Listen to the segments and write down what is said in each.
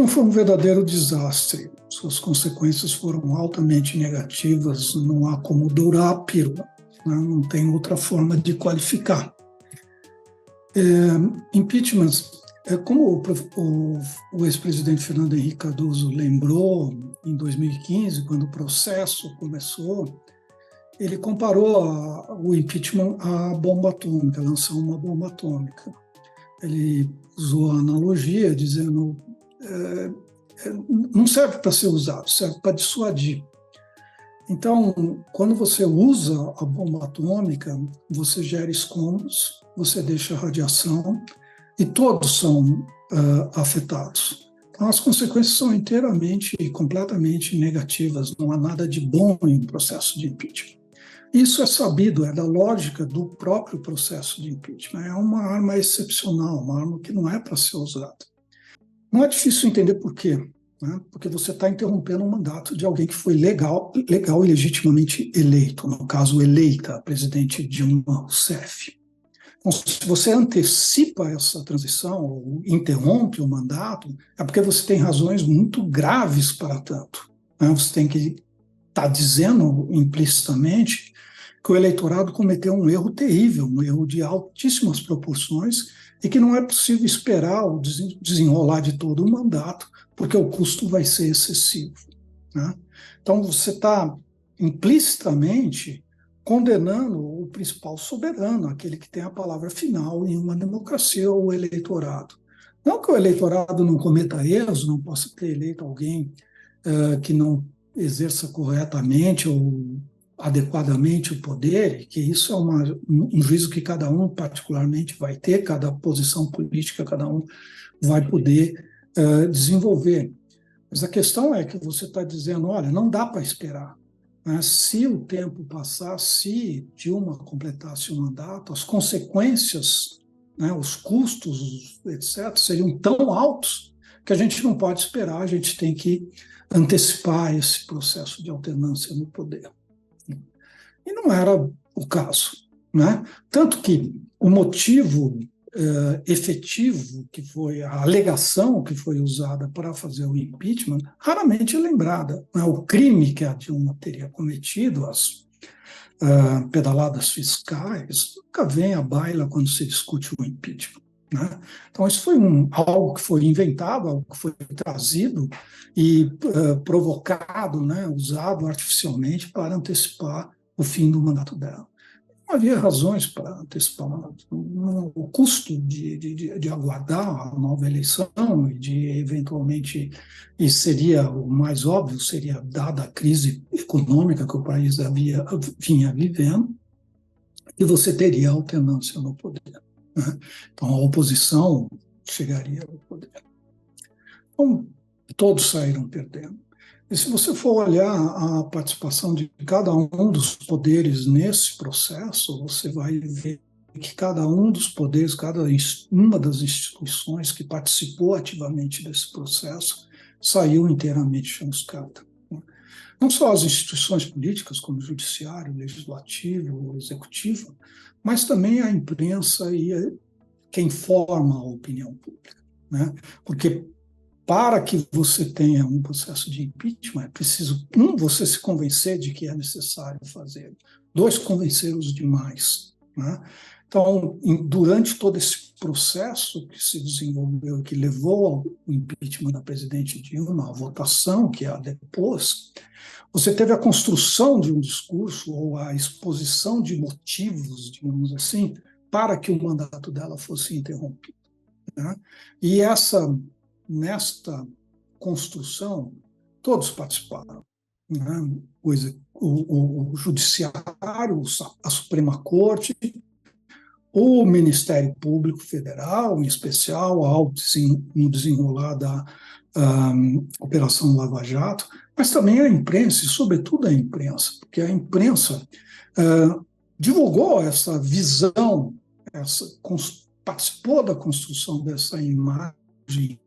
impeachment foi um verdadeiro desastre. Suas consequências foram altamente negativas, não há como dourar a pílula, né? Não tem outra forma de qualificar. Impeachment, como o ex-presidente Fernando Henrique Cardoso lembrou em 2015, quando o processo começou, ele comparou o impeachment à bomba atômica, lançar uma bomba atômica. Ele usou a analogia dizendo não serve para ser usado, serve para dissuadir. Então, quando você usa a bomba atômica, você gera escombros, você deixa radiação e todos são afetados. Então, as consequências são inteiramente e completamente negativas, não há nada de bom em um processo de impeachment. Isso é sabido, é da lógica do próprio processo de impeachment. É uma arma excepcional, uma arma que não é para ser usada. Não é difícil entender por quê, né? Porque você está interrompendo um mandato de alguém que foi legal e legitimamente eleito, no caso, eleita a presidente Dilma Rousseff. Então, se você antecipa essa transição ou interrompe o mandato, é porque você tem razões muito graves para tanto, né? Você tem que estar dizendo implicitamente que o eleitorado cometeu um erro terrível, um erro de altíssimas proporções e que não é possível esperar o desenrolar de todo o mandato, porque o custo vai ser excessivo, né? Então, você está implicitamente condenando o principal soberano, aquele que tem a palavra final em uma democracia, o eleitorado. Não que o eleitorado não cometa erros, não possa ter eleito alguém que não exerça corretamente ou adequadamente o poder, que isso é um juízo que cada um particularmente vai ter, cada posição política cada um vai poder desenvolver. Mas a questão é que você está dizendo, olha, não dá para esperar, né? Se o tempo passar, se Dilma completasse o mandato, as consequências, né, os custos, etc., seriam tão altos que a gente não pode esperar, a gente tem que antecipar esse processo de alternância no poder. E não era o caso, né? Tanto que o motivo efetivo, que foi a alegação que foi usada para fazer o impeachment, raramente é lembrada, né? O crime que a Dilma teria cometido, as pedaladas fiscais, nunca vem à baila quando se discute o impeachment, né? Então, isso foi algo que foi inventado, algo que foi trazido e provocado, né, usado artificialmente para antecipar o fim do mandato dela. Não havia razões para antecipar o mandato. O custo de aguardar a nova eleição e de, eventualmente, e seria o mais óbvio, seria dada a crise econômica que o país vinha vivendo, e você teria alternância no poder, né? Então, a oposição chegaria ao poder. Então, todos saíram perdendo. E se você for olhar a participação de cada um dos poderes nesse processo, você vai ver que cada um dos poderes, cada uma das instituições que participou ativamente desse processo, saiu inteiramente chamuscada. Não só as instituições políticas, como o judiciário, o legislativo, o executivo, mas também a imprensa e quem forma a opinião pública, né? Porque para que você tenha um processo de impeachment, é preciso, você se convencer de que é necessário fazer, dois, convencer os demais, né? Então, durante todo esse processo que se desenvolveu, que levou ao impeachment da presidente Dilma, a votação que a depôs, você teve a construção de um discurso ou a exposição de motivos, digamos assim, para que o mandato dela fosse interrompido, né? E nesta construção, todos participaram, né? O Judiciário, a Suprema Corte, o Ministério Público Federal, em especial, no desenrolar da Operação Lava Jato, mas também a imprensa, e sobretudo a imprensa, porque a imprensa divulgou essa visão, participou da construção dessa imagem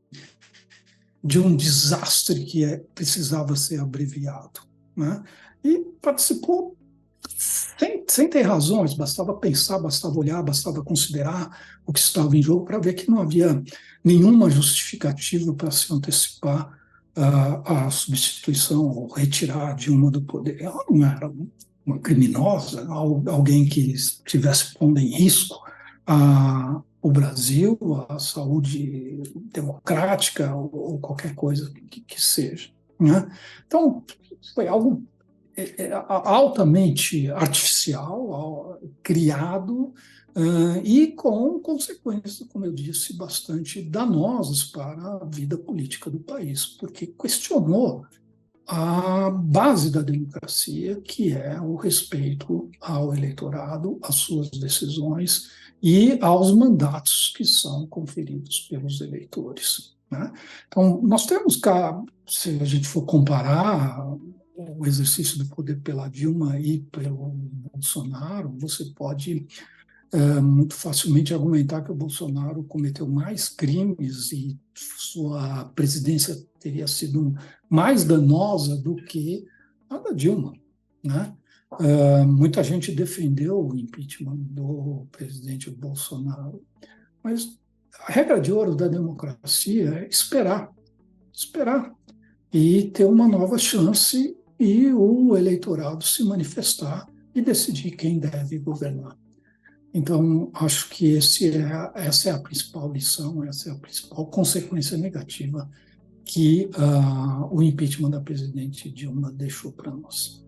de um desastre que precisava ser abreviado, né? E participou sem ter razões, bastava pensar, bastava olhar, bastava considerar o que estava em jogo para ver que não havia nenhuma justificativa para se antecipar a substituição ou retirar Dilma do poder. Ela não era uma criminosa, alguém que estivesse pondo em risco o Brasil, a saúde democrática ou qualquer coisa que seja, né? Então, foi algo altamente artificial, criado, e com consequências, como eu disse, bastante danosas para a vida política do país, porque questionou a base da democracia, que é o respeito ao eleitorado, às suas decisões e aos mandatos que são conferidos pelos eleitores, né? Então, nós temos cá, se a gente for comparar o exercício do poder pela Dilma e pelo Bolsonaro, você pode muito facilmente argumentar que o Bolsonaro cometeu mais crimes e sua presidência teria sido mais danosa do que a da Dilma, né? Muita gente defendeu o impeachment do presidente Bolsonaro, mas a regra de ouro da democracia é esperar e ter uma nova chance e o eleitorado se manifestar e decidir quem deve governar. Então, acho que essa é a principal lição, essa é a principal consequência negativa que o impeachment da presidente Dilma deixou para nós.